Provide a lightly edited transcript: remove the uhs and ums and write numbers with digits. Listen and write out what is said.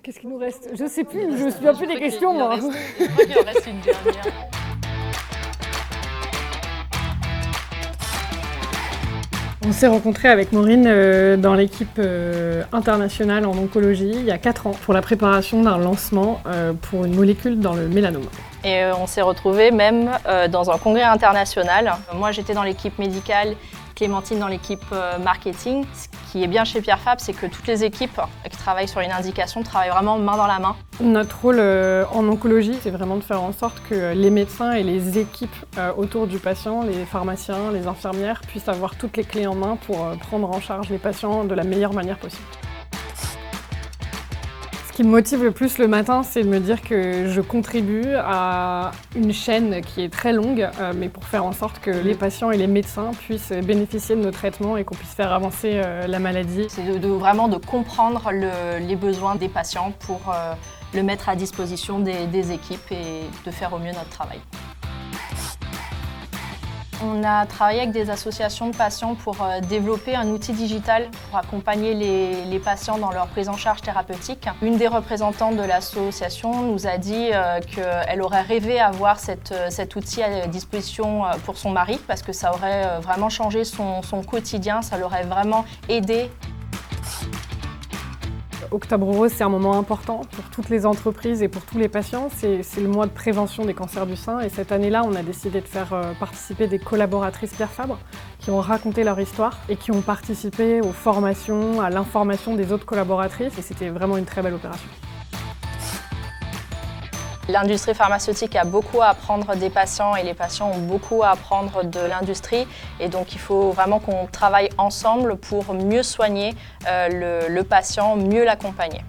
Qu'est-ce qu'il nous reste? Je sais plus, je me souviens plus des questions, moi. Je crois qu'il en reste une dernière. On s'est rencontrés avec Maureen dans l'équipe internationale en oncologie il y a 4 ans pour la préparation d'un lancement pour une molécule dans le mélanome. Et on s'est retrouvés même dans un congrès international. Moi, j'étais dans l'équipe médicale, Clémentine dans l'équipe marketing. Ce qui est bien chez Pierre Fabre, c'est que toutes les équipes qui travaillent sur une indication travaillent vraiment main dans la main. Notre rôle en oncologie, c'est vraiment de faire en sorte que les médecins et les équipes autour du patient, les pharmaciens, les infirmières, puissent avoir toutes les clés en main pour prendre en charge les patients de la meilleure manière possible. Ce qui me motive le plus le matin, c'est de me dire que je contribue à une chaîne qui est très longue, mais pour faire en sorte que les patients et les médecins puissent bénéficier de nos traitements et qu'on puisse faire avancer la maladie. C'est vraiment de comprendre les besoins des patients pour le mettre à disposition des équipes et de faire au mieux notre travail. On a travaillé avec des associations de patients pour développer un outil digital pour accompagner les patients dans leur prise en charge thérapeutique. Une des représentantes de l'association nous a dit qu'elle aurait rêvé avoir cet outil à disposition pour son mari parce que ça aurait vraiment changé son quotidien, ça l'aurait vraiment aidé. Octobre Rose, c'est un moment important pour toutes les entreprises et pour tous les patients. C'est le mois de prévention des cancers du sein et cette année-là, on a décidé de faire participer des collaboratrices Pierre Fabre qui ont raconté leur histoire et qui ont participé aux formations, à l'information des autres collaboratrices et c'était vraiment une très belle opération. L'industrie pharmaceutique a beaucoup à apprendre des patients et les patients ont beaucoup à apprendre de l'industrie et donc il faut vraiment qu'on travaille ensemble pour mieux soigner le patient, mieux l'accompagner.